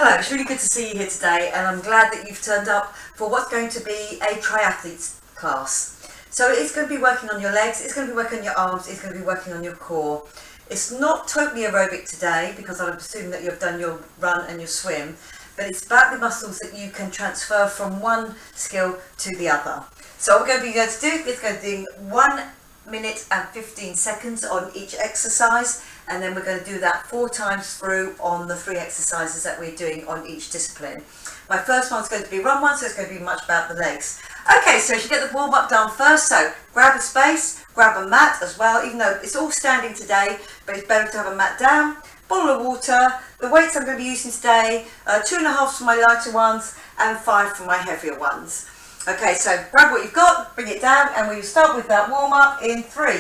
Hello, it's really good to see you here today, and I'm glad that you've turned up for what's going to be a triathlete class. So it's going to be working on your legs, it's going to be working on your arms, it's going to be working on your core. It's not totally aerobic today because I assume that you've done your run and your swim, but it's about the muscles that you can transfer from one skill to the other. So what we're going to do is going to do 1 minute and 15 seconds on each exercise, and then we're going to do that 4 times through on the 3 exercises that we're doing on each discipline. My first one's going to be run one, so it's going to be much about the legs. Okay, so you should get the warm up done first, so grab a space, grab a mat as well, even though it's all standing today, but it's better to have a mat down, bottle of water. The weights I'm going to be using today, 2.5 for my lighter ones and 5 for my heavier ones. Okay, so grab what you've got, bring it down, and we'll start with that warm up in 3,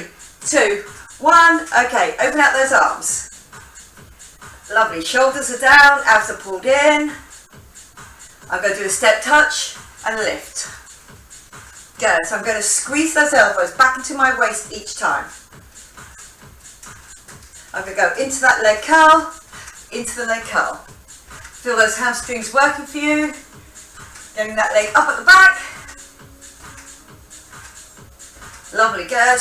2, 1. Okay, open out those arms. Lovely, shoulders are down, abs are pulled in. I'm going to do a step touch and lift. Good, so I'm going to squeeze those elbows back into my waist each time. I'm going to go into that leg curl, into the leg curl. Feel those hamstrings working for you. Getting that leg up at the back. Lovely, good.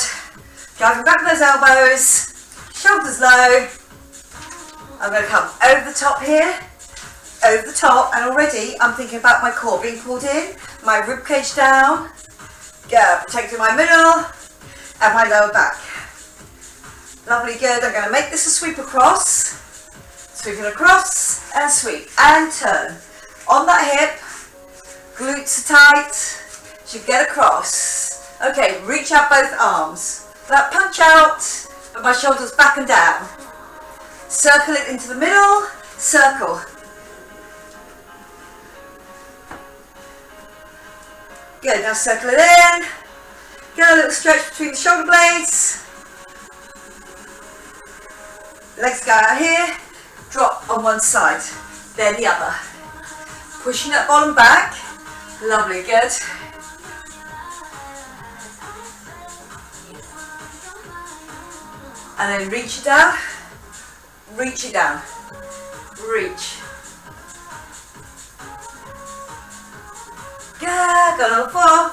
Driving back those elbows, shoulders low. I'm going to come over the top here, over the top, and already I'm thinking about my core being pulled in, my rib cage down, protecting my middle and my lower back. Lovely, good. I'm going to make this a sweep across, sweeping across and sweep and turn. On that hip, glutes are tight, should get across. Okay, reach out both arms. That punch out, but my shoulders back and down. Circle it into the middle, circle. Good, now circle it in. Get a little stretch between the shoulder blades. Legs go out here, drop on one side, then the other. Pushing that bottom back. Lovely, good. And then reach it down, reach it down, reach. Good, go on 4.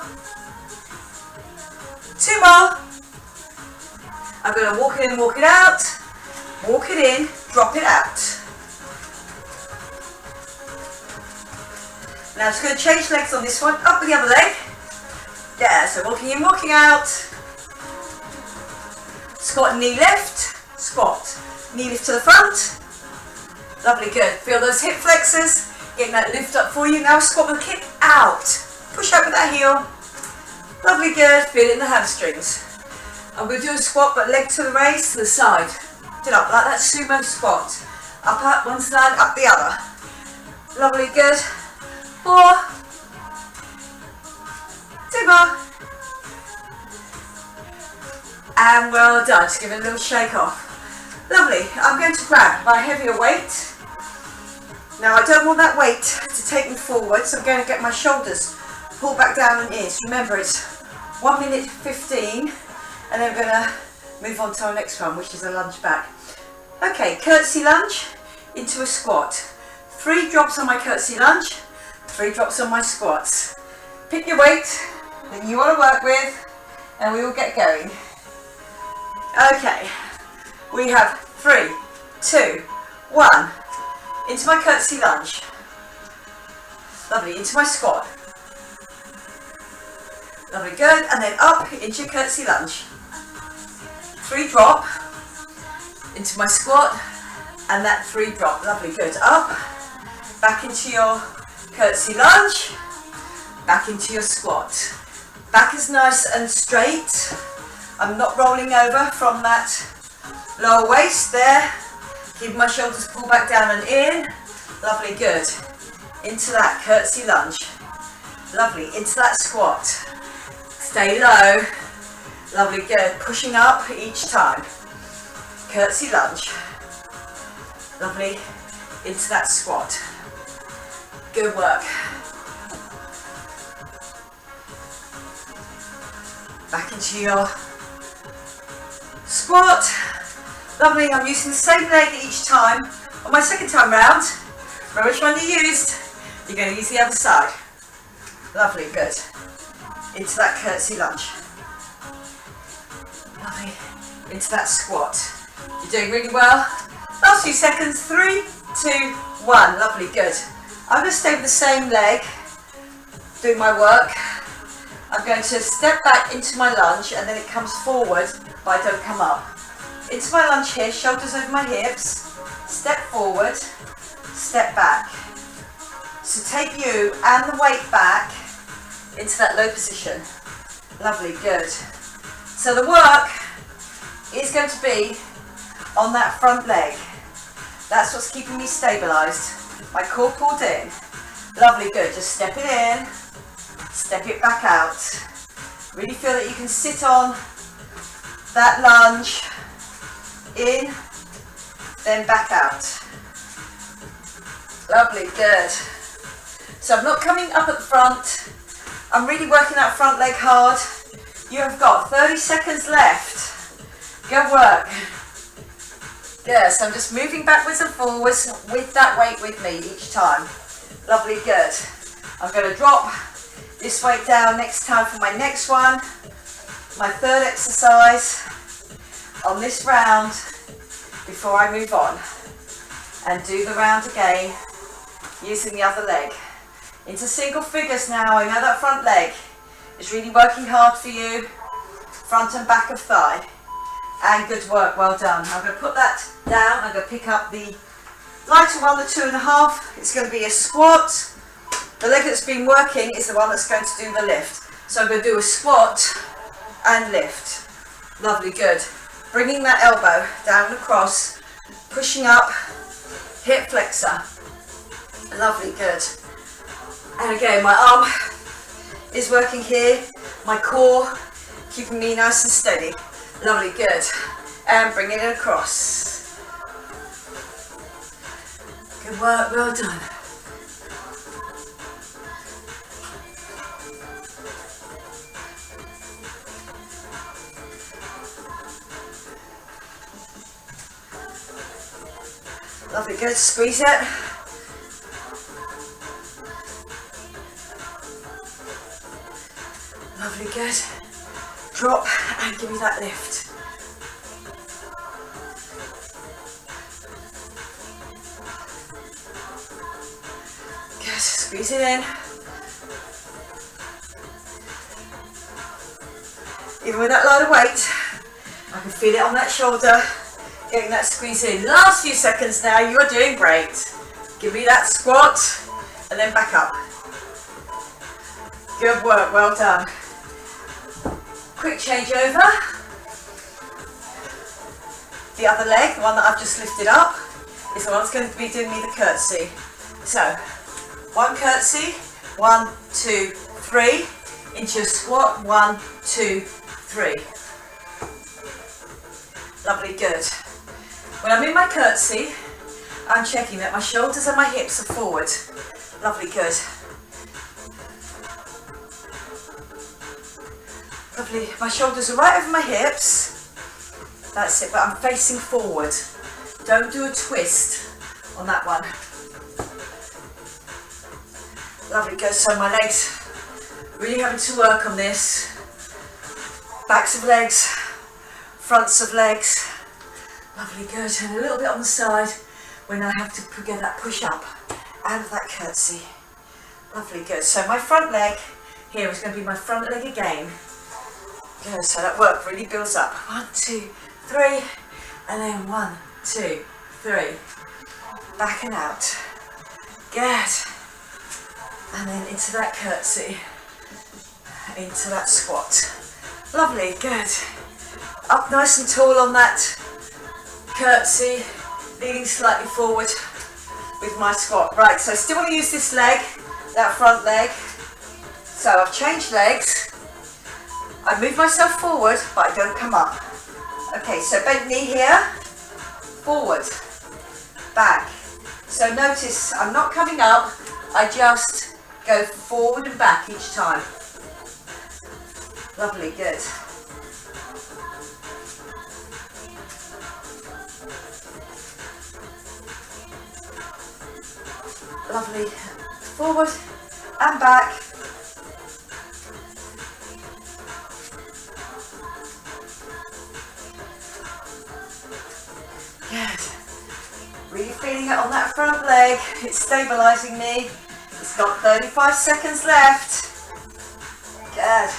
2 more. I'm going to walk it in, walk it out, walk it in, drop it out. Now I'm just going to change legs on this one, up with the other leg. Yeah, so walking in, walking out. Squat, knee lift, squat, knee lift to the front. Lovely, good. Feel those hip flexors, getting that lift up for you. Now squat with a kick out. Push out with that heel. Lovely, good. Feel it in the hamstrings. I'm going to do a squat, but leg to the raise, to the side. Get up like that sumo squat. Up one side, up the other. Lovely, good. 4. 2 more. And well done, just give it a little shake off. Lovely, I'm going to grab my heavier weight. Now I don't want that weight to take me forward, so I'm going to get my shoulders pulled back down and in. So remember, it's 1 minute 15, and then we're going to move on to our next one, which is a lunge back. Okay, curtsy lunge into a squat. 3 drops on my curtsy lunge, 3 drops on my squats. Pick your weight that you want to work with, and we will get going. Okay, we have 3, 2, 1, into my curtsy lunge. Lovely, into my squat. Lovely, good, and then up into your curtsy lunge. 3 drop, into my squat, and that 3 drop. Lovely, good, up, back into your curtsy lunge, back into your squat. Back is nice and straight. I'm not rolling over from that lower waist there. Keep my shoulders pulled back down and in. Lovely, good. Into that curtsy lunge. Lovely, into that squat. Stay low. Lovely, good. Pushing up each time. Curtsy lunge. Lovely, into that squat. Good work. Back into your squat. Lovely, I'm using the same leg each time. On my second time round, Remember which one you used. You're going to use the other side. Lovely, good. Into that curtsy lunge. Lovely. Into that squat. You're doing really well. Last few seconds. 3, 2, 1. Lovely, good. I'm going to stay with the same leg, doing my work. I'm going to step back into my lunge and then it comes forward, but I don't come up. Into my lunge here, shoulders over my hips, step forward, step back. So take you and the weight back into that low position. Lovely, good. So the work is going to be on that front leg. That's what's keeping me stabilised. My core pulled in. Lovely, good. Just step it in, step it back out. Really feel that you can sit on that lunge, in, then back out. Lovely, good. So I'm not coming up at the front. I'm really working that front leg hard. You have got 30 seconds left. Good work. Yes, I'm just moving backwards and forwards with that weight with me each time. Lovely, good. I'm going to drop this weight down next time for my next one. My third exercise on this round before I move on. And do the round again using the other leg. Into single figures now. I know that front leg is really working hard for you. Front and back of thigh. And good work, well done. I'm going to put that down. I'm going to pick up the lighter one, the 2.5. It's going to be a squat. The leg that's been working is the one that's going to do the lift. So I'm going to do a squat and lift. Lovely, good. Bringing that elbow down across, pushing up, hip flexor. Lovely, good. And again, my arm is working here. My core keeping me nice and steady. Lovely, good. And bringing it across. Good work, well done. Lovely, good. Squeeze it. Lovely, good. Drop and give me that lift. Good. Squeeze it in. Even with that lighter weight, I can feel it on that shoulder. Getting that squeeze in. Last few seconds now, you are doing great. Give me that squat and then back up. Good work, well done. Quick change over. The other leg, the one that I've just lifted up, is the one that's going to be doing me the curtsy. So, one curtsy, 1, 2, 3, into your squat, 1, 2, 3. Lovely, good. When I'm in my curtsy, I'm checking that my shoulders and my hips are forward. Lovely, good. Lovely, my shoulders are right over my hips. That's it, but I'm facing forward. Don't do a twist on that one. Lovely, good. So my legs, really having to work on this. Backs of legs, fronts of legs. Lovely, good. And a little bit on the side when I have to get that push up out of that curtsy. Lovely, good. So my front leg here is going to be my front leg again. Good, so that work really builds up. 1, 2, 3, and then 1, 2, 3. Back and out. Good. And then into that curtsy. Into that squat. Lovely, good. Up nice and tall on that curtsy, leaning slightly forward with my squat. Right, so I still want to use this leg, that front leg. So I've changed legs. I move myself forward, but I don't come up. Okay, so bent knee here, forward, back. So notice I'm not coming up, I just go forward and back each time. Lovely, good. Lovely. Forward and back. Good. Really feeling it on that front leg. It's stabilising me. It's got 35 seconds left. Good.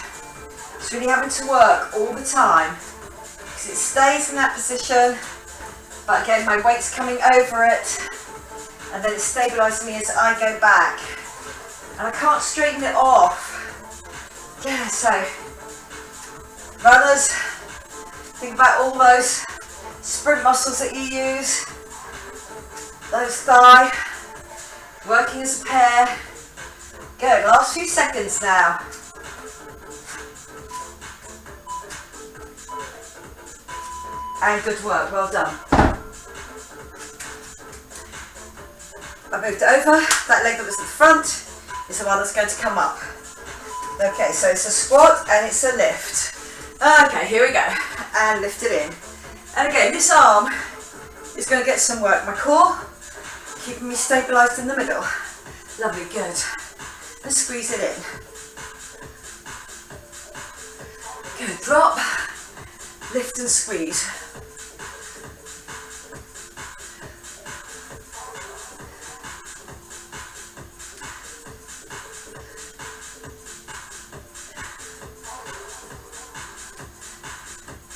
It's really having to work all the time because it stays in that position, but again my weight's coming over it and then it's stabilising me as I go back and I can't straighten it off. Yeah, so runners, think about all those sprint muscles that you use, those thigh, working as a pair. Good, last few seconds now. And good work, well done. I moved over, that leg that was at the front is the one that's going to come up. Okay, so it's a squat and it's a lift. Okay, here we go. And lift it in. And again, this arm is going to get some work. My core, keeping me stabilised in the middle. Lovely, good. And squeeze it in. Good, drop, lift and squeeze.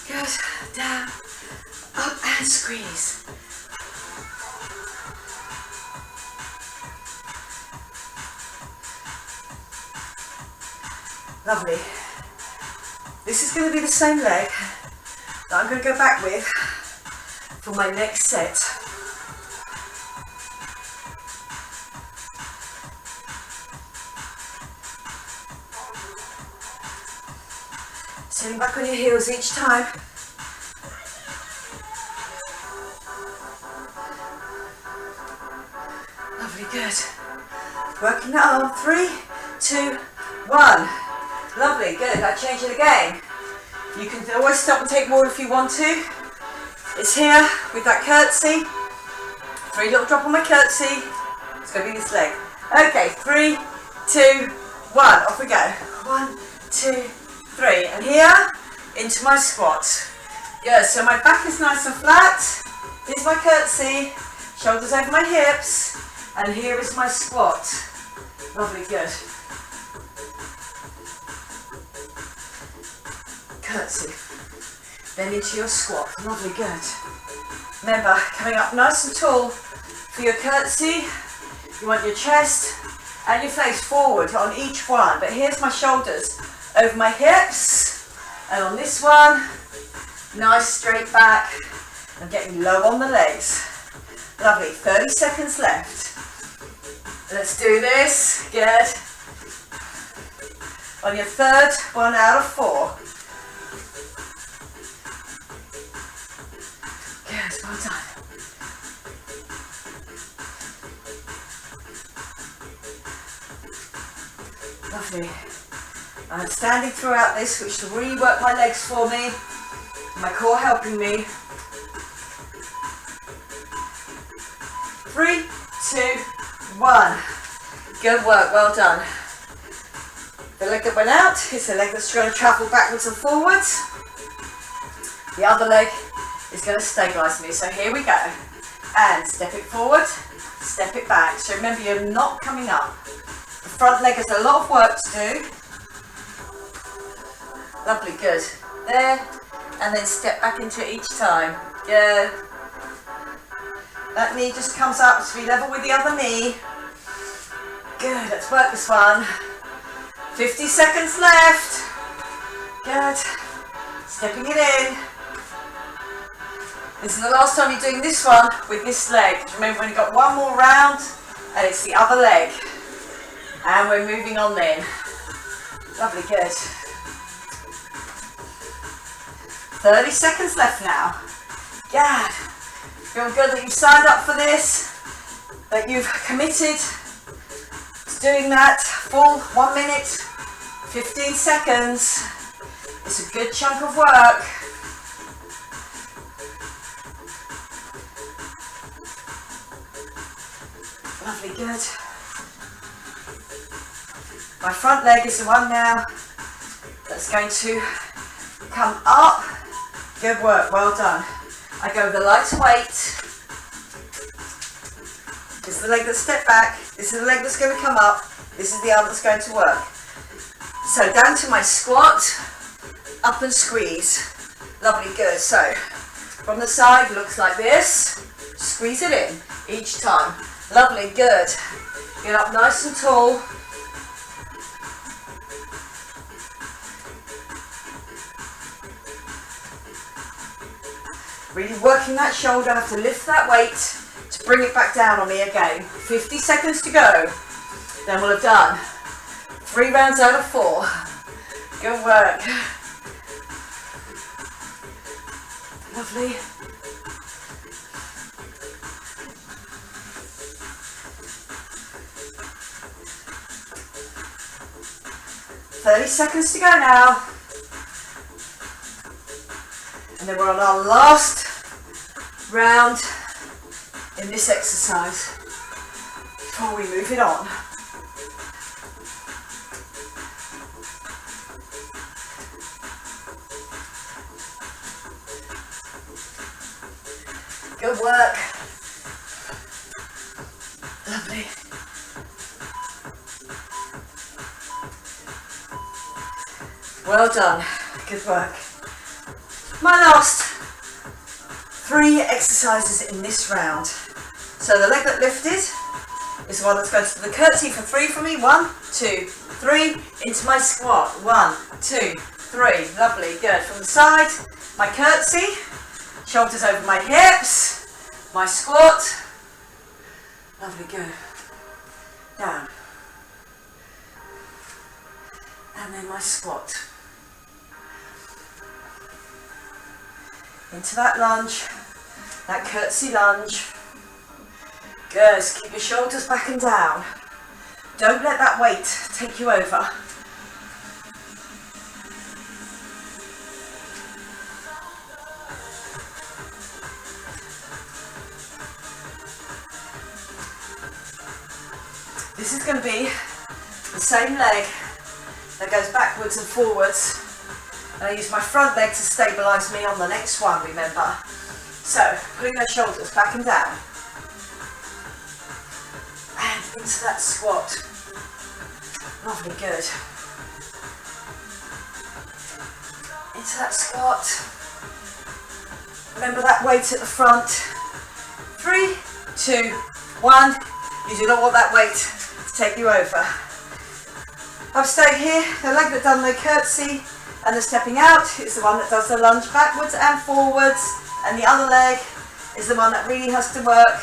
Good, down, up and squeeze. Lovely. This is going to be the same leg that I'm going to go back with for my next set. Sitting back on your heels each time. Lovely, good. Working that arm, 3, 2, 1. Lovely, good. Now change it again. You can always stop and take more if you want to. It's here with that curtsy. 3 little drop on my curtsy. It's going to be this leg. Okay, 3, 2, 1. Off we go. 1, 2, 3. And here, into my squat. Good, so my back is nice and flat. Here's my curtsy. Shoulders over my hips. And here is my squat. Lovely, good. Curtsy, then into your squat. Lovely, good. Remember, coming up nice and tall for your curtsy. You want your chest and your face forward on each one, but here's my shoulders over my hips, and on this one, nice straight back. I'm getting low on the legs. Lovely, 30 seconds left. Let's do this. Good. On your third, 1 out of 4. Good, well done. Lovely. I'm standing throughout this, which will really work my legs for me. My core helping me. 3, 2, 1. Good work, well done. The leg that went out is the leg that's going to travel backwards and forwards. The other leg is going to stabilise me. So here we go. And step it forward, step it back. So remember, you're not coming up. The front leg has a lot of work to do. Lovely, good. There, and then step back into it each time. Good. That knee just comes up to be level with the other knee. Good, let's work this one. 50 seconds left. Good. Stepping it in. This is the last time you're doing this one with this leg. Remember, when you've got one more round, and it's the other leg. And we're moving on then. Lovely, good. 30 seconds left now. Good. Feel good that you've signed up for this, that you've committed to doing that full 1 minute, 15 seconds. It's a good chunk of work. Lovely, good. My front leg is the one now that's going to come up. Good work, well done. I go with a lighter weight. This is the leg that's stepped back. This is the leg that's going to come up. This is the arm that's going to work. So down to my squat, up and squeeze. Lovely, good. So from the side, looks like this. Squeeze it in each time. Lovely, good. Get up nice and tall. Really working that shoulder. I have to lift that weight to bring it back down on me again. 50 seconds to go. Then we'll have done 3 rounds out of 4. Good work. Lovely. "30 seconds to go now." And then we're on our last round in this exercise before we move it on. Good work. Lovely. Well done. Good work. My last 3 exercises in this round. So the leg that lifted is the one that's going to do the curtsy for 3 for me. 1, 2, 3. Into my squat. 1, 2, 3. Lovely. Good. From the side, my curtsy. Shoulders over my hips. My squat. Lovely. Good. Down. And then my squat. Into that lunge, that curtsy lunge. Good, keep your shoulders back and down. Don't let that weight take you over. This is going to be the same leg that goes backwards and forwards. And I use my front leg to stabilise me on the next one, remember. So, putting those shoulders back and down. And into that squat. Lovely, good. Into that squat. Remember that weight at the front. 3, 2, 1. You do not want that weight to take you over. I've stayed here. The leg that done the curtsy and the stepping out is the one that does the lunge backwards and forwards, and the other leg is the one that really has to work.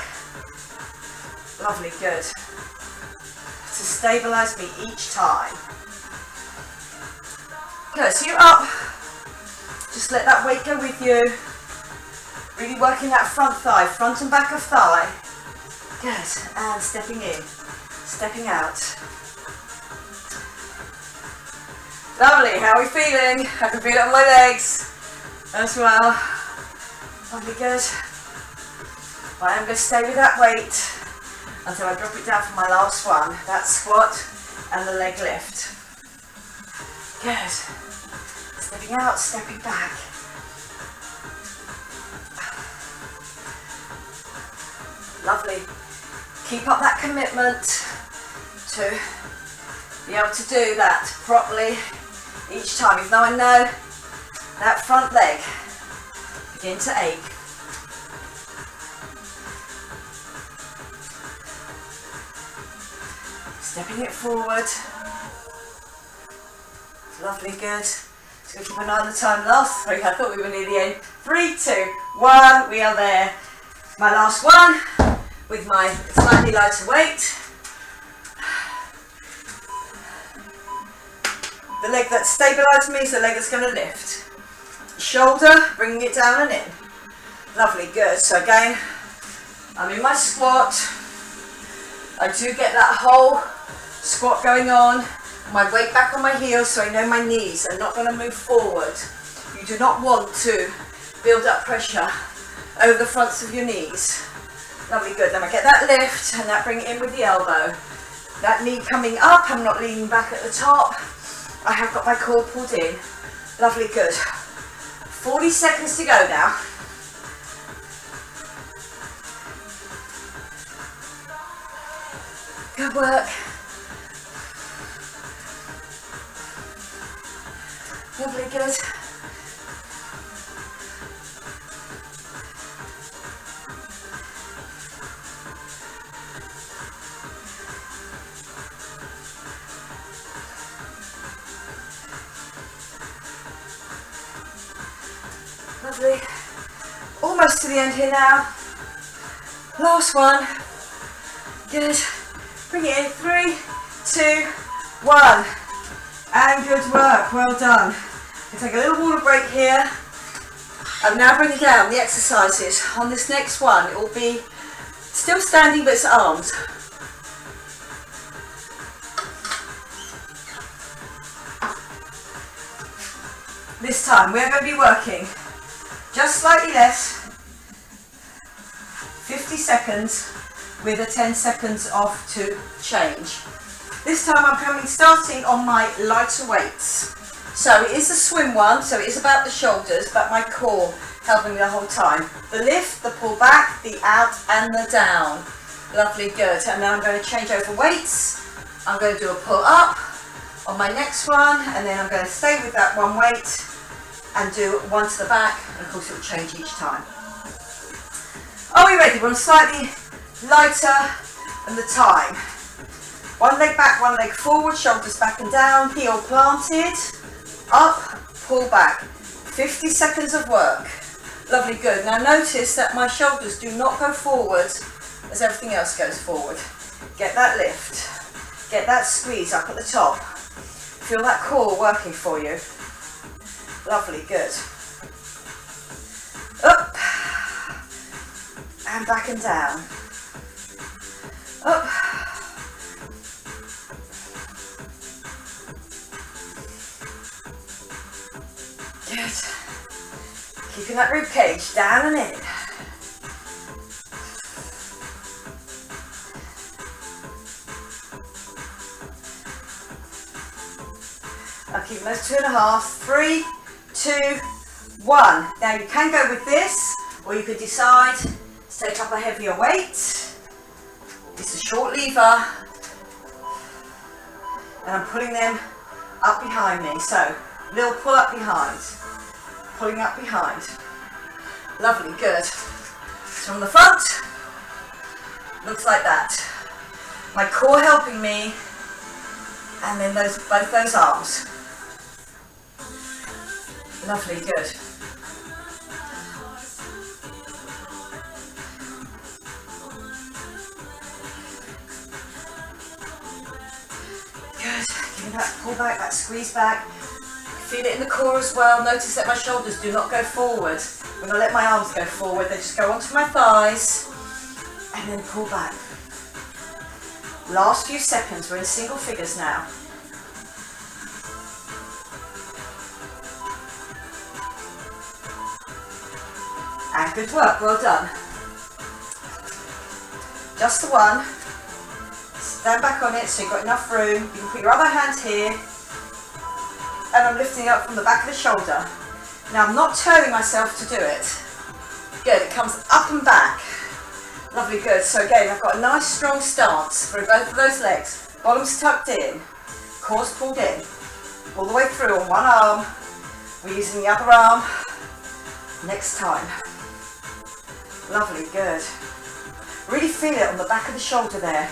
Lovely, good. To stabilise me each time. Good, so you're up. Just let that weight go with you. Really working that front thigh, front and back of thigh. Good, and stepping in, stepping out. Lovely, how are we feeling? I can feel it on my legs as well. Lovely, good. Well, I'm going to stay with that weight until I drop it down for my last one. That squat and the leg lift. Good. Stepping out, stepping back. Lovely. Keep up that commitment to be able to do that properly each time, even though I know that front leg begin to ache. Stepping it forward. Lovely, good. Just going to keep an eye on the time. Last 3, I thought we were near the end. 3, 2, 1, we are there. My last one with my slightly lighter weight. The leg that stabilised me is the leg that's going to lift. Shoulder, bringing it down and in. Lovely, good. So again, I'm in my squat. I do get that whole squat going on. My weight back on my heels so I know my knees are not going to move forward. You do not want to build up pressure over the fronts of your knees. Lovely, good. Then I get that lift and that bring it in with the elbow. That knee coming up, I'm not leaning back at the top. I have got my core pulled in. Lovely, good. 40 seconds to go now. Good work. Lovely, good. Lovely. Almost to the end here now. Last one. Good. Bring it in. 3, 2, 1. And good work. Well done. We'll take a little water break here. I'm now bringing down the exercises. On this next one, it will be still standing, but it's arms. This time, we're going to be working just slightly less, 50 seconds with a 10 seconds off to change. This time I'm starting on my lighter weights. So it is a swim one, so it is about the shoulders, but my core helping me the whole time. The lift, the pull back, the out and the down. Lovely, good. And then I'm going to change over weights. I'm going to do a pull up on my next one, and then I'm going to stay with that one weight and do one to the back, and of course it will change each time. Are we ready? We're on slightly lighter than the time. One leg back, one leg forward, shoulders back and down, heel planted, up, pull back. 50 seconds of work. Lovely, good. Now notice that my shoulders do not go forward as everything else goes forward. Get that lift. Get that squeeze up at the top. Feel that core working for you. Lovely, good. Up and back and down. Up. Good. Keeping that rib cage down and in. I'll keep those 2.5, 3, 2, 1. Now you can go with this, or you could decide to take up a heavier weight. It's a short lever, and I'm pulling them up behind me. So, little pull up behind, pulling up behind. Lovely, good. So from the front, looks like that. My core helping me, and then both those arms. Lovely, good. Good. Giving that pull back, that squeeze back. Feel it in the core as well. Notice that my shoulders do not go forward. When I let my arms go forward, they just go onto my thighs and then pull back. Last few seconds, we're in single figures now. And good work, well done. Just the one. Stand back on it so you've got enough room. You can put your other hand here. And I'm lifting it up from the back of the shoulder. Now I'm not turning myself to do it. Good, it comes up and back. Lovely, good. So again, I've got a nice strong stance for both of those legs. Bottom's tucked in, core's pulled in. All the way through on one arm. We're using the other arm next time. Lovely, good. Really feel it on the back of the shoulder there.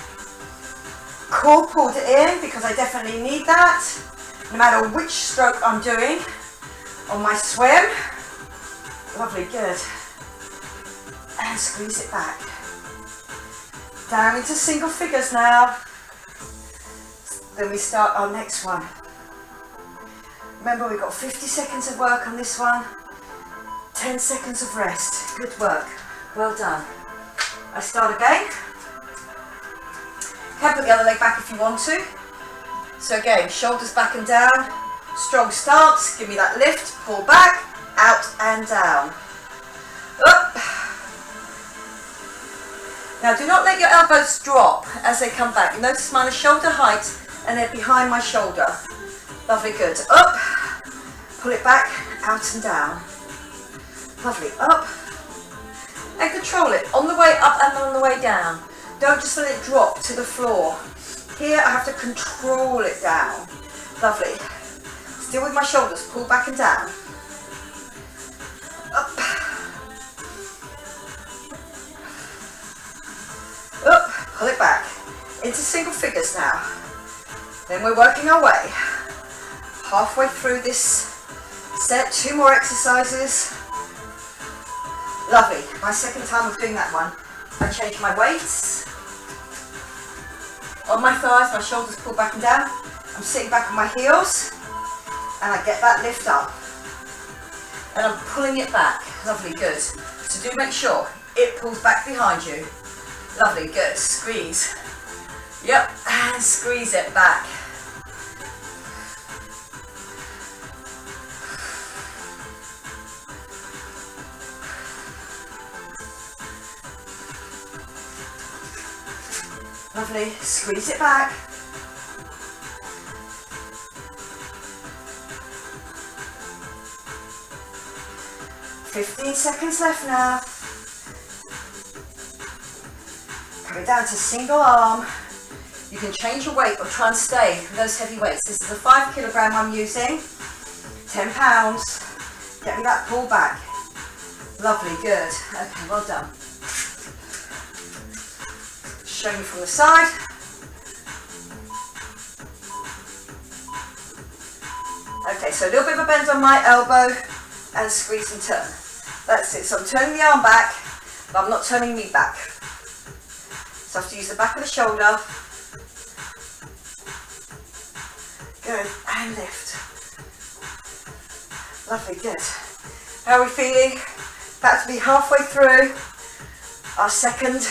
Core pulled in because I definitely need that. No matter which stroke I'm doing on my swim. Lovely, good. And squeeze it back. Down into single figures now. Then we start our next one. Remember, we've got 50 seconds of work on this one. 10 seconds of rest. Good work. Well done. I start again. You can put the other leg back if you want to. So again, shoulders back and down. Strong stance. Give me that lift. Pull back. Out and down. Up. Now do not let your elbows drop as they come back. You notice mine are shoulder height and they're behind my shoulder. Lovely, good. Up, pull it back, out and down. Lovely, up. And control it on the way up and on the way down. Don't just let it drop to the floor. Here I have to control it down. Lovely. Still with my shoulders, pull back and down. Up. Up, pull it back. Into single figures now. Then we're working our way. Halfway through this set, 2 more exercises. Lovely. My second time of doing that one, I change my weights. On my thighs, my shoulders pull back and down. I'm sitting back on my heels and I get that lift up. And I'm pulling it back. Lovely, good. So do make sure it pulls back behind you. Lovely, good. Squeeze. Yep, and squeeze it back. Lovely, squeeze it back. "15 seconds left now. Coming down to single arm. You can change your weight or try and stay with those heavy weights. This is a 5 kilogram I'm using, 10 pounds. Get me that pull back. Lovely, good. Okay, well done. Show you from the side. Okay, so a little bit of a bend on my elbow and squeeze and turn. That's it. So I'm turning the arm back, but I'm not turning me back. So I have to use the back of the shoulder. Good, and lift. Lovely, good. How are we feeling? About to be halfway through our second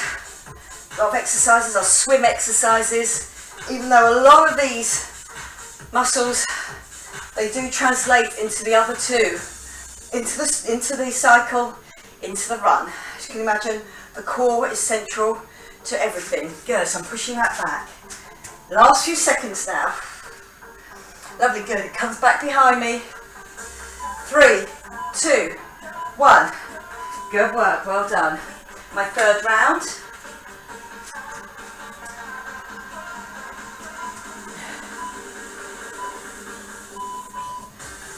lot of exercises, our swim exercises. Even though a lot of these muscles, they do translate into the other two, into the cycle, into the run. As you can imagine, the core is central to everything. Good, so I'm pushing that back. Last few seconds now. Lovely, good. It comes back behind me. 3, 2, 1. Good work, well done. My third round.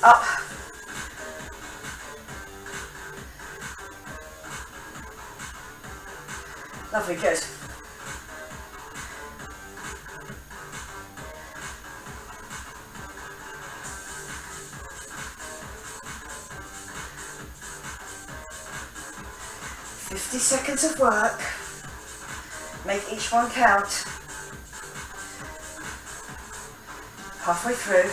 Up. Lovely, good. "50 seconds of work. Make each one count. Halfway through.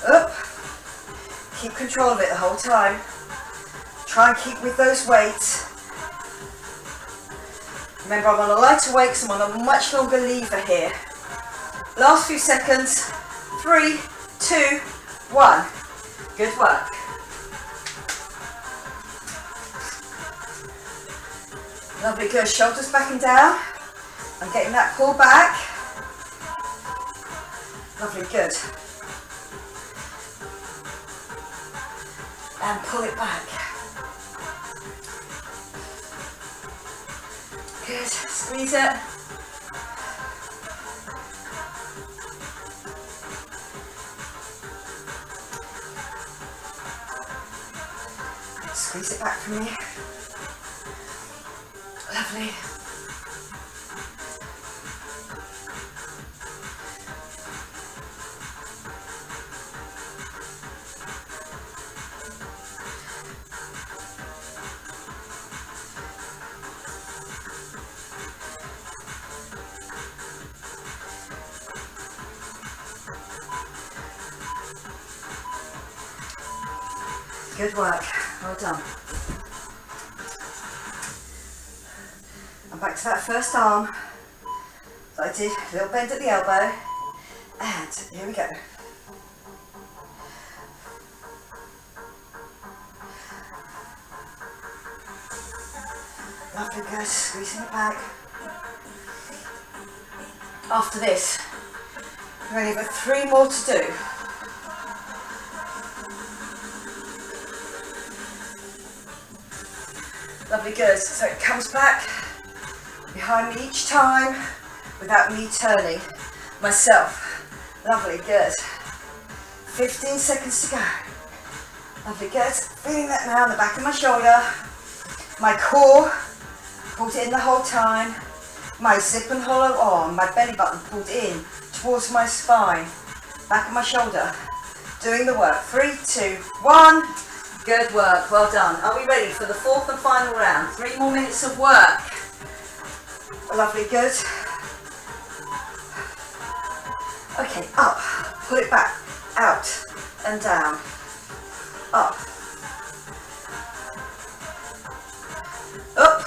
Up. Keep control of it the whole time. Try and keep with those weights. Remember, I'm on a lighter weight because I'm on a much longer lever here. Last few seconds. 3, 2, 1. Good work. Lovely, good. Shoulders back and down. I'm getting that pull back. Lovely, good. And pull it back. Good. Squeeze it. Squeeze it back from me. Lovely. Good work, well done. I'm back to that first arm that I did, a little bend at the elbow, and here we go. Lovely, good. Squeezing it back. After this, we've only got 3 more to do. Lovely, good. So it comes back behind me each time without me turning myself. Lovely, good. 15 seconds to go. Lovely, good. Feeling that now in the back of my shoulder. My core pulled in the whole time. My zip and hollow arm, my belly button pulled in towards my spine. Back of my shoulder. Doing the work. 3, 2, 1. Good work. Well done. Are we ready for the 4th and final round? 3 more minutes of work. Lovely, good. Okay, up. Pull it back. Out and down. Up. Up.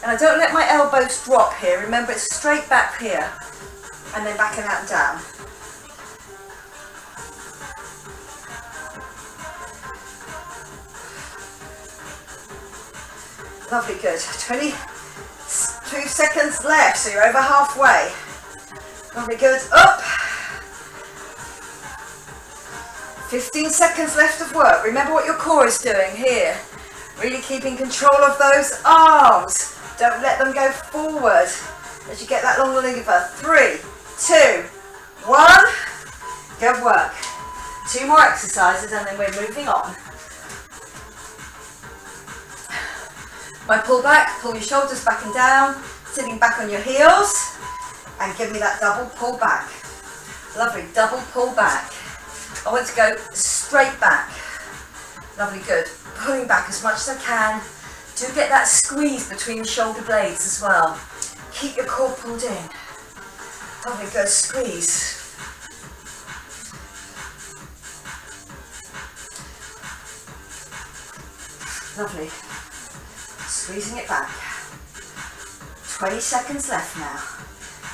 And I don't let my elbows drop here. Remember, it's straight back here. And then back and out and down. Lovely, good. 22 seconds left, so you're over halfway. Lovely, good. Up. 15 seconds left of work. Remember what your core is doing here. Really keeping control of those arms. Don't let them go forward as you get that long lever. 3, 2, 1. Good work. 2 more exercises and then we're moving on. My pull back, pull your shoulders back and down, sitting back on your heels, and give me that double pull back. Lovely, double pull back. I want to go straight back. Lovely, good. Pulling back as much as I can. Do get that squeeze between the shoulder blades as well. Keep your core pulled in. Lovely, good, squeeze. Lovely. Squeezing it back. 20 seconds left now.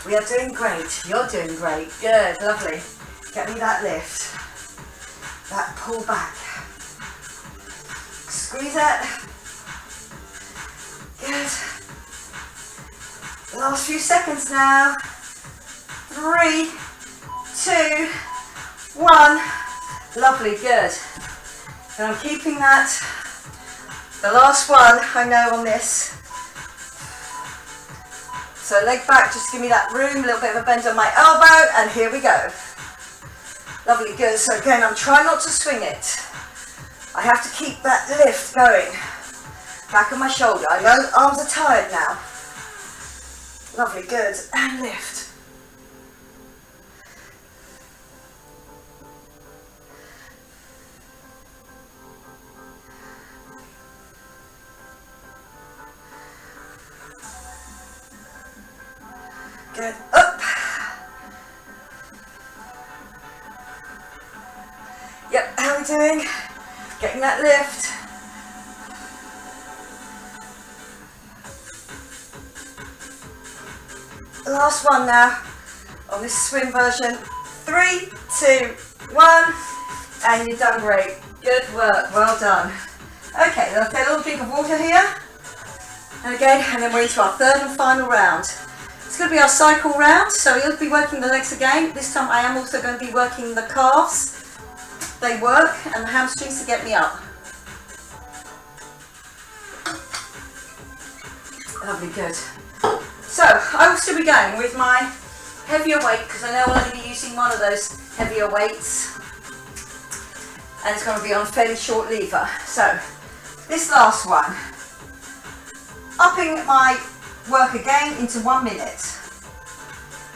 We are doing great. You're doing great. Good, lovely. Get me that lift. That pull back. Squeeze it. Good. The last few seconds now. 3, 2, 1. Lovely, good. And I'm keeping that. The last one, I know, on this. So leg back, just give me that room, a little bit of a bend on my elbow, and here we go. Lovely, good. So again, I'm trying not to swing it. I have to keep that lift going. Back of my shoulder. I know arms are tired now. Lovely, good. And lift. Good. Up. Yep, how are we doing? Getting that lift. Last one now on this swim version. 3, 2, 1, and you've done great. Good work, well done. Okay, let's take a little drink of water here. And again, and then we're into our 3rd and final round. It's going to be our cycle round, so you'll be working the legs again. This time I am also going to be working the calves. They work, and the hamstrings to get me up. Lovely, good. So, I will still be going with my heavier weight, because I know I'll only be using one of those heavier weights. And it's going to be on a fairly short lever. So, this last one. Upping my work again into 1 minute.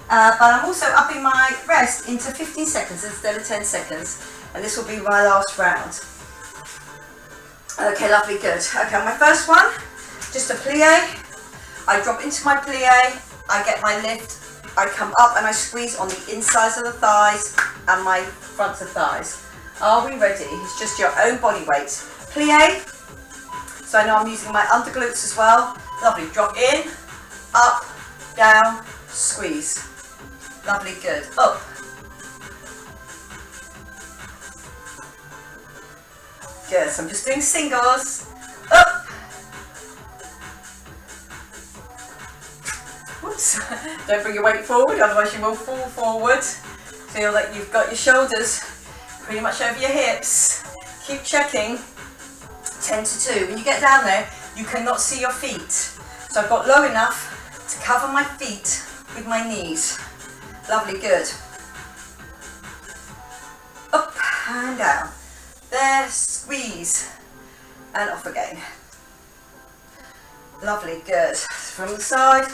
But I'm also upping my rest into 15 seconds instead of 10 seconds. And this will be my last round. Okay, lovely, good. Okay, my first one, just a plie. I drop into my plie, I get my lift, I come up and I squeeze on the insides of the thighs and my fronts of thighs. Are we ready? It's just your own body weight. Plie. So I know I'm using my underglutes as well. Lovely, drop in, up, down, squeeze. Lovely, good. Up. Good, so I'm just doing singles. Up. Whoops. Don't bring your weight forward, otherwise you will fall forward. Feel that you've got your shoulders pretty much over your hips. Keep checking. 10 to 2. When you get down there, you cannot see your feet. So I've got low enough to cover my feet with my knees. Lovely, good. Up and down. There, squeeze. And off again. Lovely, good. From the side,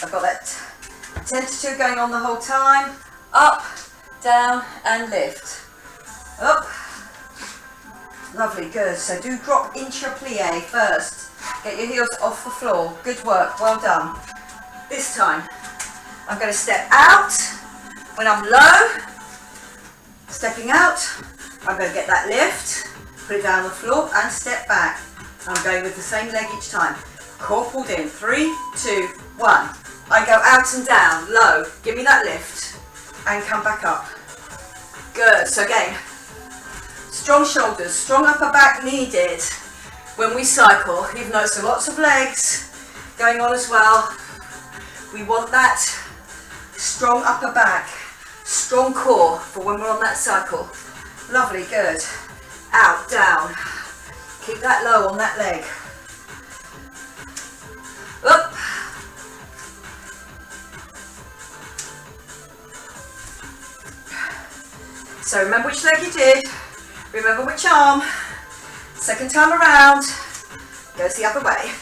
I've got that 10 to 2 going on the whole time. Up, down and lift. Up. Lovely, good. So do drop into your plie first. Get your heels off the floor. Good work, well done. This time, I'm going to step out when I'm low. Stepping out, I'm going to get that lift, put it down on the floor and step back. I'm going with the same leg each time. Core pulled in. 3, 2, 1. I go out and down, low. Give me that lift and come back up. Good. So again, strong shoulders, strong upper back needed when we cycle. You've noticed so lots of legs going on as well. We want that strong upper back, strong core for when we're on that cycle. Lovely, good. Out, down. Keep that low on that leg. Up. So remember which leg you did. Remember which arm. Second time around, goes the other way.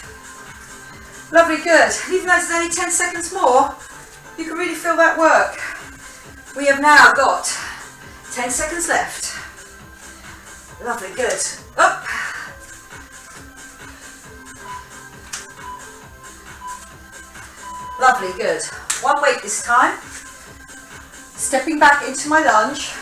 Lovely, good. Even though there's only 10 seconds more, you can really feel that work. We have now got 10 seconds left. Lovely, good. Up. Lovely, good. One weight this time. Stepping back into my lunge.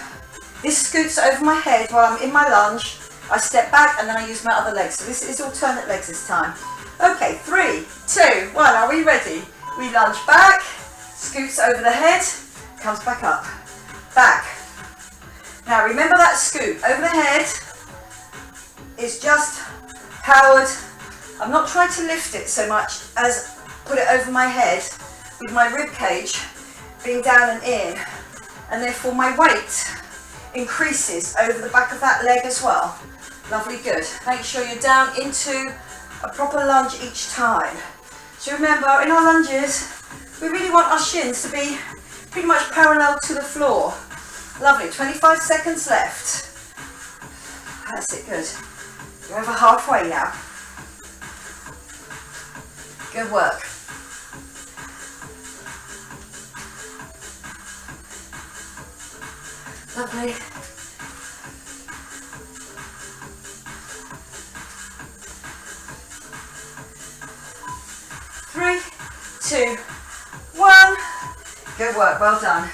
This scoots over my head while I'm in my lunge. I step back and then I use my other leg. So this is alternate legs this time. Okay, 3, 2, 1. Are we ready? We lunge back, scoots over the head, comes back up, back. Now remember that scoot over the head is just powered. I'm not trying to lift it so much as put it over my head with my rib cage being down and in, and therefore my weight increases over the back of that leg as well. Lovely, good. Make sure you're down into a proper lunge each time. So remember, in our lunges, we really want our shins to be pretty much parallel to the floor. Lovely, 25 seconds left. That's it, good. You're over halfway now. Good work. Lovely. Three, 2, 1. Good work, well done.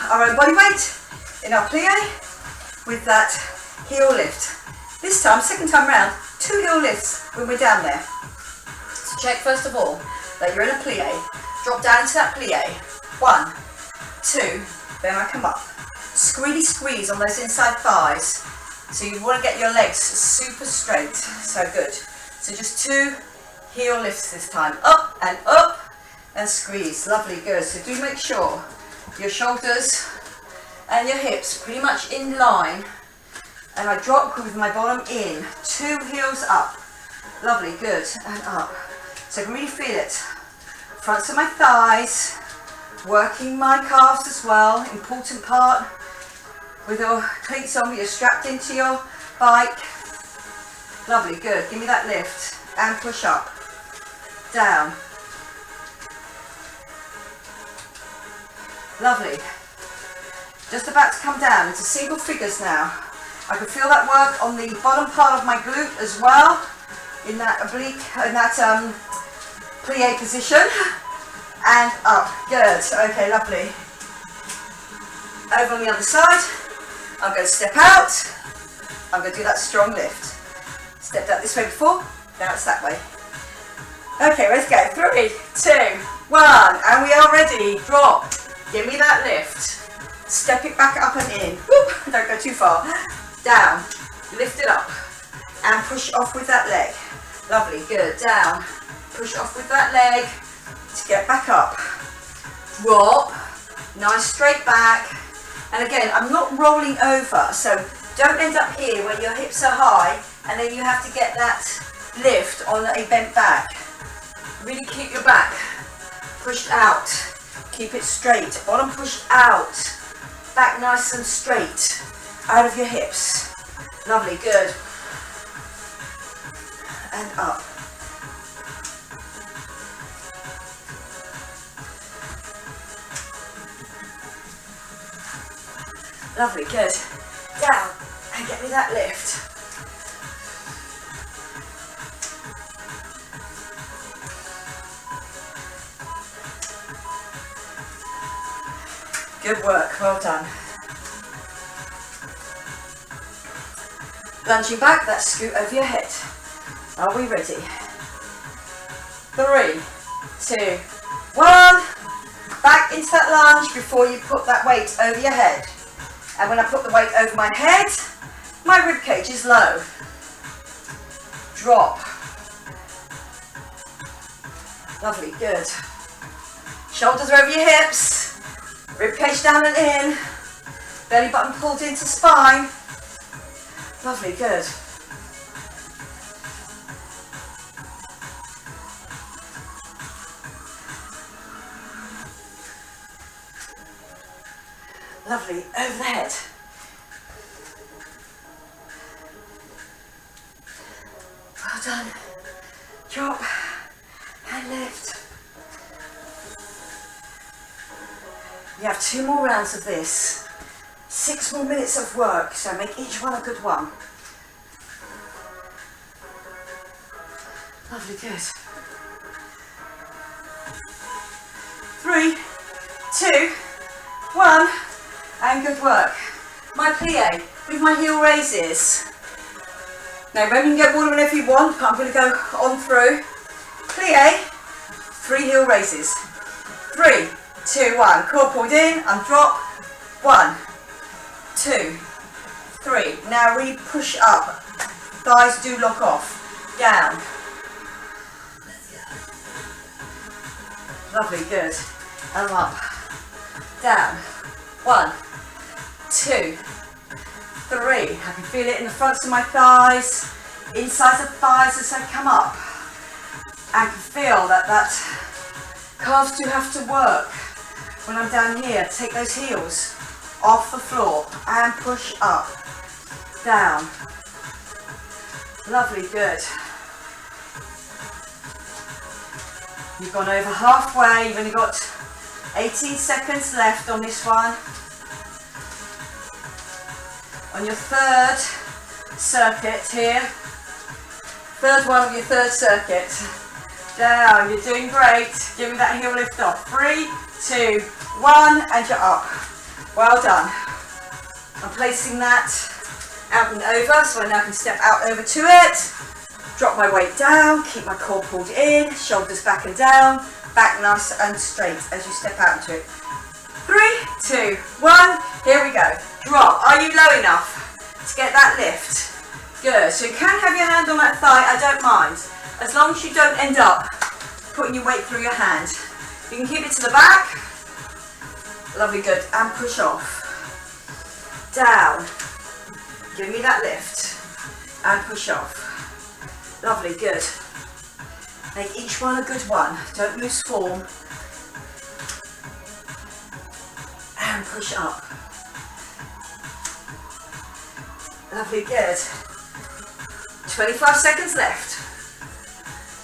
Our own body weight in our plie with that heel lift. This time, second time round, 2 heel lifts when we're down there. So check first of all that you're in a plie. Drop down into that plie. 1, 2, then I come up. Squeeze, squeeze on those inside thighs. So you want to get your legs super straight. So good. So just 2 heel lifts this time. Up and squeeze. Lovely, good. So do make sure your shoulders and your hips pretty much in line. And I drop with my bottom in. 2 heels up. Lovely, good. And up. So I can really feel it. Fronts of my thighs. Working my calves as well. Important part. With your cleats on, you're strapped into your bike. Lovely, good. Give me that lift. And push up. Down. Lovely. Just about to come down into single figures now. I can feel that work on the bottom part of my glute as well, in that oblique, in that plie position. And up. Good. Okay, lovely. Over on the other side. I'm going to step out. I'm going to do that strong lift. Stepped out this way before. Now it's that way. Okay, let's go. 3, 2, 1. And we are ready. Drop. Give me that lift. Step it back up and in. Whoop, don't go too far. Down. Lift it up. and push off with that leg. Lovely, good, down, push off with that leg to get back up. Drop, nice straight back. And again, I'm not rolling over, so don't end up here where your hips are high and then you have to get that lift on a bent back. Really keep your back pushed out. Keep it straight. Bottom pushed out. Back nice and straight. Out of your hips. Lovely, good. And up. Lovely, good. Down and get me that lift. Good work, well done. Lunging back, that scoot over your head. Are we ready? 3, 2, 1. Back into that lunge before you put that weight over your head. And when I put the weight over my head, my rib cage is low. Drop. Lovely, good. Shoulders are over your hips. Rib cage down and in. Belly button pulled into spine. Lovely, good. Lovely, over the head. Well done. Drop and lift. You have 2 more rounds of this. 6 more minutes of work, so make each one a good one. Lovely, good. 3, 2, 1, and good work. My plie with my heel raises. Now remember, you can get water whenever you want, but I'm going to go on through. Plie, 3 heel raises. 3, 2, 1. Core pulled in and drop. 1, 2, 3. Now we push up. Thighs do lock off. Down. Lovely, good. And up. Down. 1, 2, 3. I can feel it in the fronts of my thighs, insides of thighs as I come up. I can feel that calves do have to work when I'm down here. Take those heels off the floor and push up, down. Lovely, good. You've gone over halfway. You've only got 18 seconds left on this one. On your 3rd circuit here. 3rd one of your 3rd circuit. Down, you're doing great. Give me that heel lift off. 3, 2, 1, and you're up. Well done. I'm placing that out and over, so I now can step out over to it. Drop my weight down, keep my core pulled in, shoulders back and down, back nice and straight as you step out into it. 3, 2, 1, here we go. Drop. Are you low enough to get that lift? Good. So you can have your hand on that thigh, I don't mind. As long as you don't end up putting your weight through your hand. You can keep it to the back. Lovely, good. And push off. Down. Give me that lift. And push off. Lovely, good. Make each one a good one. Don't lose form. And push up. Lovely, good. 25 seconds left.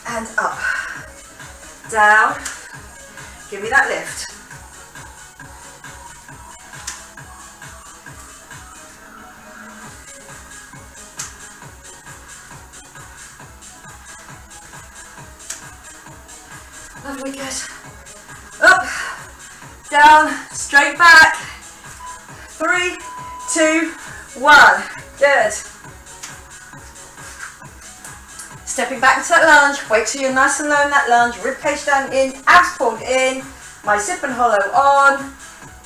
And up. Down. Give me that lift. Lovely, good. Up, down, straight back. 3, 2, 1. Good. Stepping back into that lunge. Wait till you're nice and low in that lunge. Rib cage down in, abs pulled in. My zip and hollow on.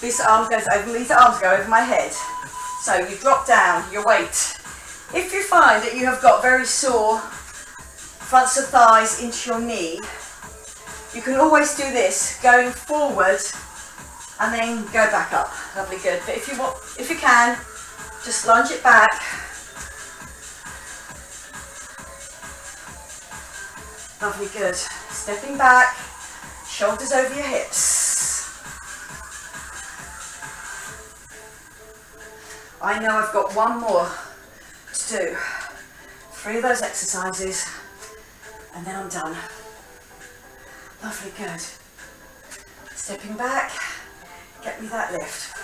These arms go over my head. So you drop down your weight If you find that you have got very sore fronts of thighs into your knee, you can always do this, going forward and then go back up. Lovely, good. But if you can, just lunge it back. Lovely, good. Stepping back, shoulders over your hips. I know I've got one more to do. 3 of those exercises, and then I'm done. Lovely, good. Stepping back, get me that lift.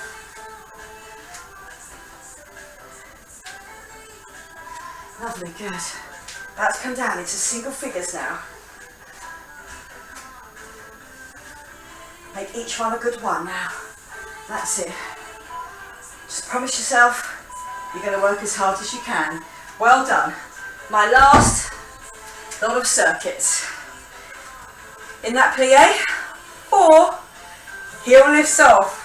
Lovely, good. About to come down into single figures now. Make each one a good one now. That's it. Just promise yourself you're going to work as hard as you can. Well done. My last lot of circuits. In that plie, 4 heel lifts off.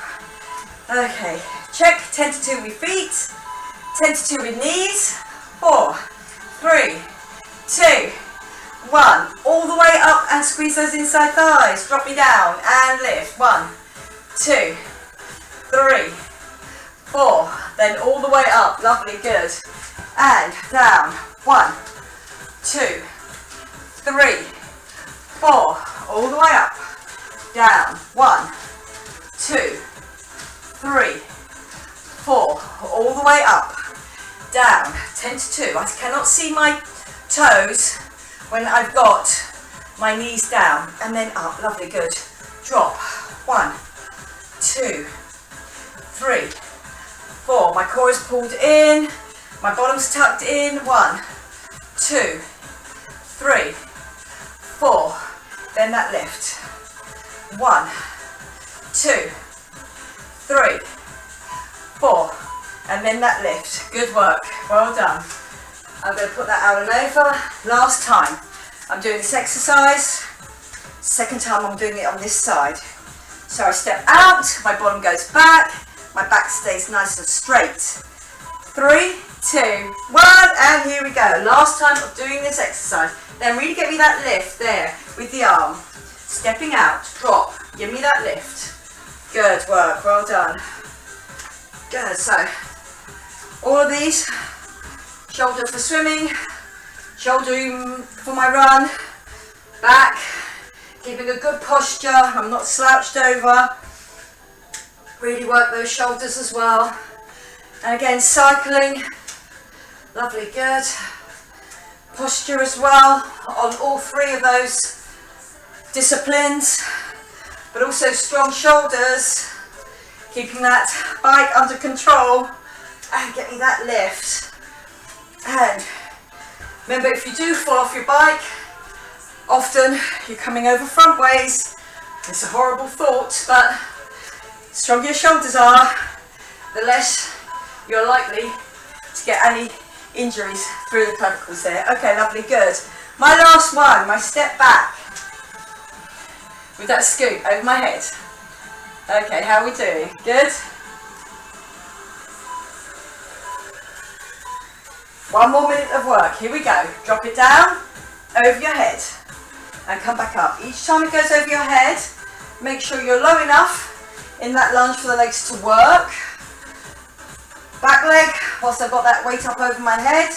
Okay, check 10 to 2 with feet, 10 to 2 with knees. 4, 3, 2, 1. All the way up and squeeze those inside thighs. Drop me down and lift. 1, 2, 3, 4. Then all the way up. Lovely, good. And down. 1, 2, 3, 4. All the way up. Down. 1, 2, 3, 4. All the way up. Down. 10 to 2. I cannot see my toes when I've got my knees down, and then up. Lovely, good. Drop. 1, 2, 3, 4. My core is pulled in, my bottom's tucked in. 1, 2, 3, 4. Then that lift. 1, 2, 3, 4. And then that lift. Good work. Well done. I'm going to put that out and over. Last time I'm doing this exercise. Second time I'm doing it on this side. So I step out, my bottom goes back, my back stays nice and straight. 3, 2, 1, and here we go. Last time of doing this exercise. Then really get me that lift there with the arm. Stepping out, drop, give me that lift. Good work, well done. Good, so all of these, shoulder for swimming, shoulder for my run, back, keeping a good posture, I'm not slouched over, really work those shoulders as well. And again, cycling, lovely, good, posture as well on all 3 of those disciplines, but also strong shoulders, keeping that bike under control, and get me that lift. And remember, if you do fall off your bike, often you're coming over front ways. It's a horrible thought, but the stronger your shoulders are, the less you're likely to get any injuries through the clavicles there. Okay, lovely, good. My last one, my step back with that scoop over my head. Okay, how are we doing? Good? One more minute of work. Here we go. Drop it down, over your head, and come back up. Each time it goes over your head, make sure you're low enough in that lunge for the legs to work. Back leg, whilst I've got that weight up over my head,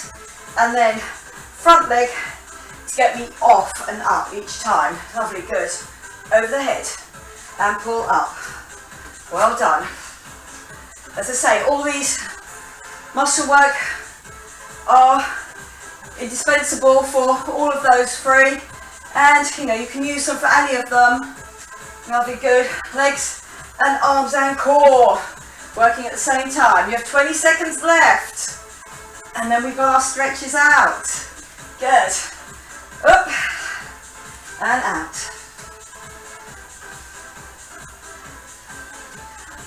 and then front leg to get me off and up each time. Lovely, good. Over the head, and pull up. Well done. As I say, all these muscle work are indispensable for all of those 3, and you can use them for any of them. Lovely, good. Legs and arms and core working at the same time. You have 20 seconds left, and then we've got our stretches out. Good. Up and out.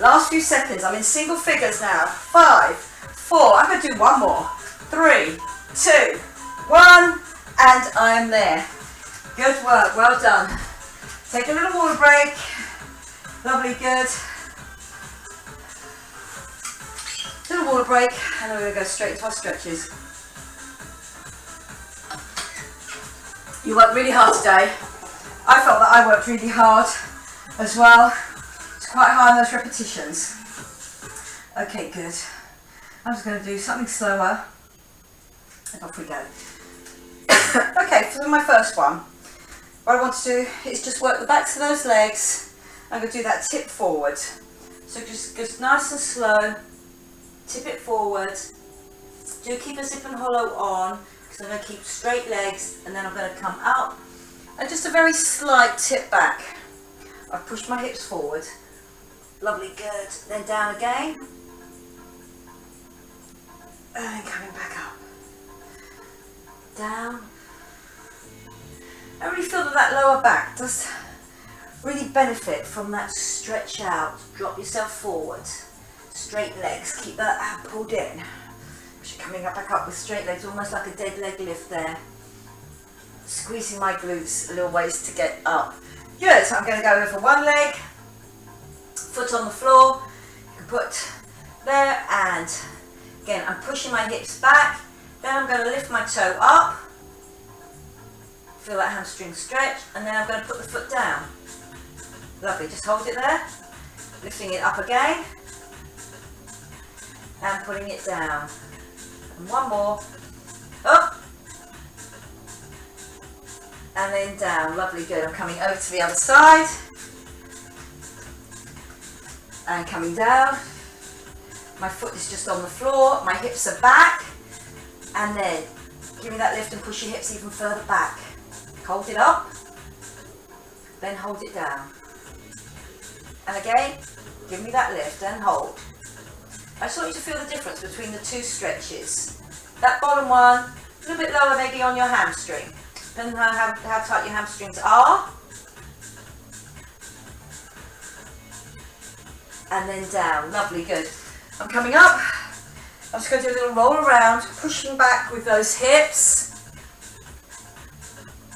Last few seconds. I'm in single figures now. 5, 4. I'm going to do one more. 3, 2, 1, and I'm there. Good work, well done. Take a little water break. Lovely, good. Little water break, and then we're going to go straight into our stretches. You worked really hard today. I felt that I worked really hard as well. It's quite high on those repetitions. Okay, good. I'm just going to do something slower. And off we go. Okay, for my first one, what I want to do is just work the backs of those legs. I'm going to do that tip forward. So just nice and slow, tip it forward. Do keep a zip and hollow on, because I'm going to keep straight legs, and then I'm going to come up and just a very slight tip back. I've pushed my hips forward. Lovely, good. Then down again. And then coming back up. Down. I really feel that lower back does really benefit from that stretch out. Drop yourself forward. Straight legs. Keep that ab pulled in. You're coming up back up with straight legs, almost like a dead leg lift there. Squeezing my glutes a little ways to get up. Good, so I'm going to go over one leg, foot on the floor, you can put there, and again I'm pushing my hips back, then I'm going to lift my toe up, feel that hamstring stretch, and then I'm going to put the foot down. Lovely, just hold it there, lifting it up again, and putting it down. And one more, up, and then down. Lovely, good. I'm coming over to the other side, and coming down. My foot is just on the floor, my hips are back, and then give me that lift and push your hips even further back. Hold it up, then hold it down. And again, give me that lift and hold. I just want you to feel the difference between the two stretches. That bottom one, a little bit lower maybe on your hamstring. Depending on how tight your hamstrings are. And then down. Lovely, good. I'm coming up. I'm just going to do a little roll around, pushing back with those hips.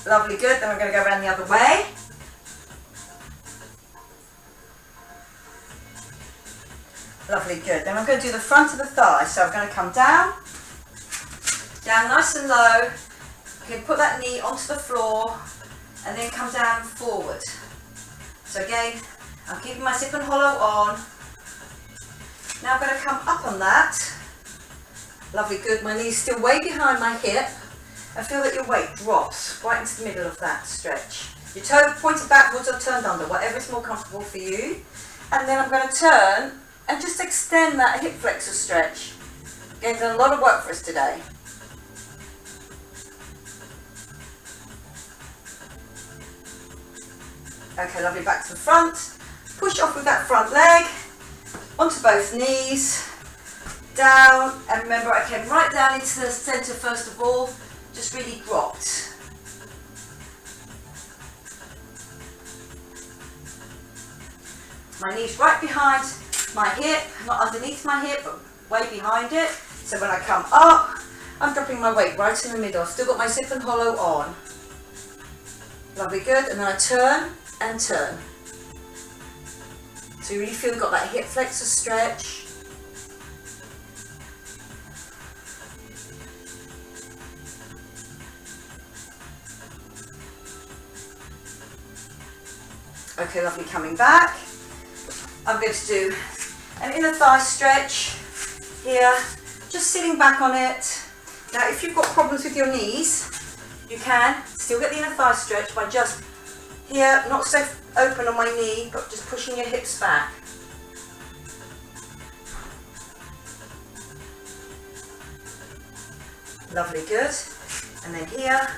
Lovely, good. Then we're going to go around the other way. Lovely, good. Then I'm going to do the front of the thigh. So I'm going to come down nice and low. You can put that knee onto the floor and then come down forward. So again, I'm keeping my zip and hollow on. Now I'm going to come up on that. Lovely, good. My knee's still way behind my hip. I feel that your weight drops right into the middle of that stretch. Your toe pointed backwards or turned under, whatever is more comfortable for you. And then I'm going to turn and just extend that hip flexor stretch. Again, done a lot of work for us today. Okay, lovely, back to the front. Push off with that front leg, onto both knees, down, and remember I came right down into the centre first of all, just really dropped. My knee's right behind my hip, not underneath my hip, but way behind it. So when I come up, I'm dropping my weight right in the middle. I've still got my zip and hollow on. Lovely, good, and then I turn and turn. So you really feel you've got that hip flexor stretch. Okay, lovely, coming back. I'm going to do an inner thigh stretch here, just sitting back on it. Now if you've got problems with your knees, you can still get the inner thigh stretch by just here, not so open on my knee, but just pushing your hips back. Lovely, good. And then here,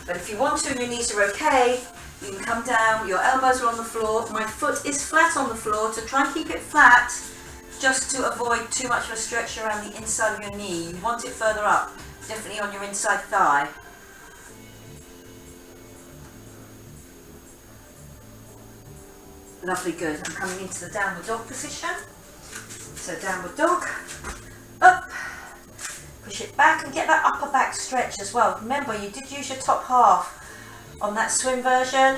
but if you want to and your knees are okay, you can come down, your elbows are on the floor, my foot is flat on the floor, so try and keep it flat, just to avoid too much of a stretch around the inside of your knee. You want it further up, definitely on your inside thigh. Lovely, good. I'm coming into the downward dog position. So downward dog, up, push it back and get that upper back stretch as well. Remember, you did use your top half on that swim version,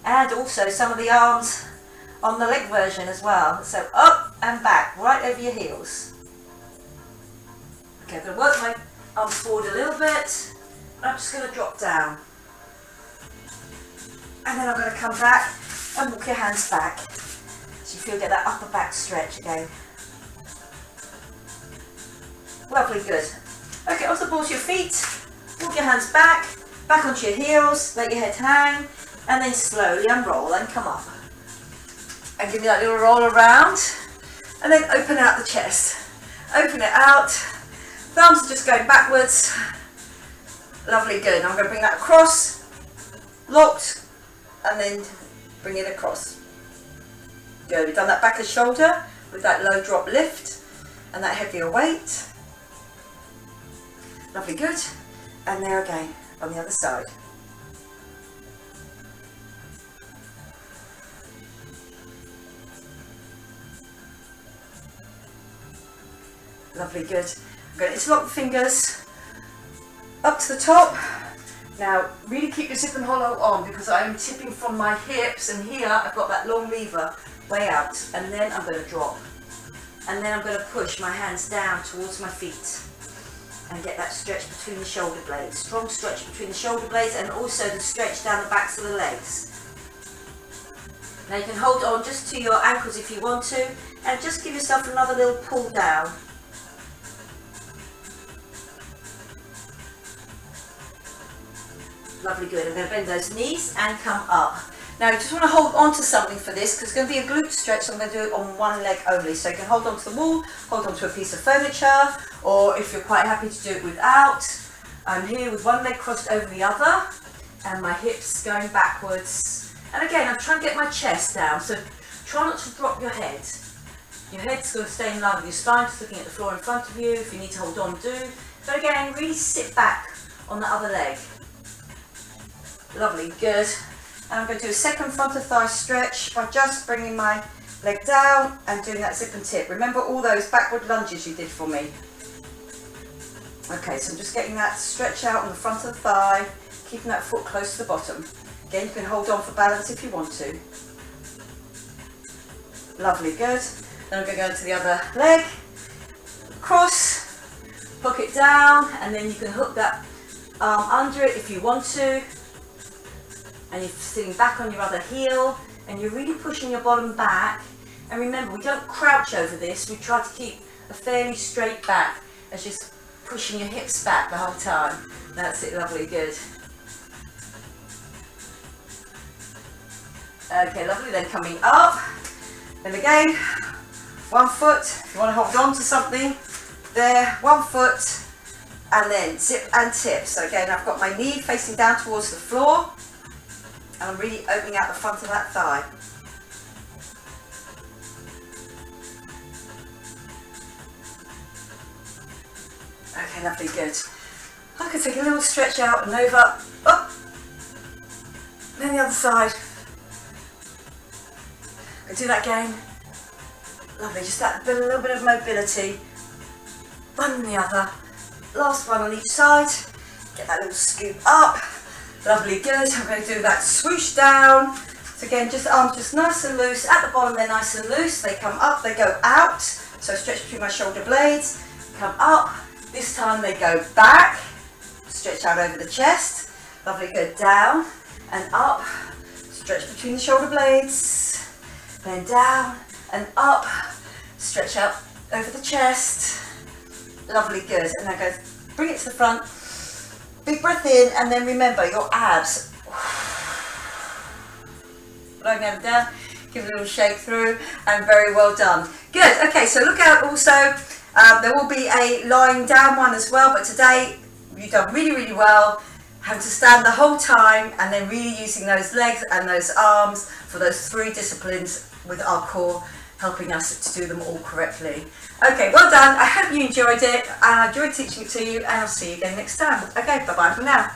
and also some of the arms on the leg version as well. So up and back, right over your heels. Okay, I'm going to work my arms forward a little bit. I'm just going to drop down. And then I'm going to come back and walk your hands back. So you feel get that upper back stretch again. Lovely, good. Okay, onto the balls of your feet. Walk your hands back onto your heels, let your head hang, and then slowly unroll and come up. And give me that little roll around, and then open out the chest. Open it out. Thumbs are just going backwards. Lovely, good. Now I'm going to bring that across, locked, and then bring it across. Good. We've done that back of the shoulder with that low drop lift and that heavier weight. Lovely, good. And there again on the other side. Lovely, good. I'm going to interlock the fingers up to the top. Now really keep your zip and hollow on, because I'm tipping from my hips, and here I've got that long lever way out, and then I'm going to drop, and then I'm going to push my hands down towards my feet and get that stretch between the shoulder blades. Strong stretch between the shoulder blades, and also the stretch down the backs of the legs. Now you can hold on just to your ankles if you want to, and just give yourself another little pull down. Lovely, good. I'm going to bend those knees and come up. Now you just want to hold on to something for this, because it's going to be a glute stretch, so I'm going to do it on one leg only. So you can hold on to the wall, hold on to a piece of furniture, or if you're quite happy to do it without, I'm here with one leg crossed over the other and my hips going backwards. And again, I'm trying to get my chest down, so try not to drop your head. Your head's going to stay in line with your spine, just looking at the floor in front of you. If you need to hold on, do. But again, really sit back on the other leg. Lovely, good. And I'm going to do a second front of thigh stretch by just bringing my leg down and doing that zip and tip. Remember all those backward lunges you did for me. Okay, so I'm just getting that stretch out on the front of the thigh, keeping that foot close to the bottom. Again, you can hold on for balance if you want to. Lovely, good. Then I'm going to go into the other leg, cross, hook it down, and then you can hook that arm under it if you want to. And you're sitting back on your other heel, and you're really pushing your bottom back. And remember, we don't crouch over this, we try to keep a fairly straight back, as just pushing your hips back the whole time. That's it, lovely, good. Okay, lovely, then coming up, and again, one foot, if you want to hold on to something, there, one foot, and then zip and tip. So again, I've got my knee facing down towards the floor, and I'm really opening out the front of that thigh. Okay, lovely, good. I can take a little stretch out and over, up, then the other side. I can do that again. Lovely, just that little bit of mobility. One and the other. Last one on each side. Get that little scoop up. Lovely, good. I'm going to do that swoosh down. So again, just arms just nice and loose. At the bottom, they're nice and loose. They come up, they go out. So stretch between my shoulder blades. Come up. This time they go back. Stretch out over the chest. Lovely, good. Down and up. Stretch between the shoulder blades. Then down and up. Stretch out over the chest. Lovely, good. And now go, bring it to the front. Big breath in, and then remember your abs. Blowing them down, give a little shake through, and very well done. Good, okay, so look out also, there will be a lying down one as well, but today you've done really, really well, having to stand the whole time, and then really using those legs and those arms for those 3 disciplines with our core, helping us to do them all correctly. Okay, well done. I hope you enjoyed it, and I enjoyed teaching it to you, and I'll see you again next time. Okay, bye-bye for now.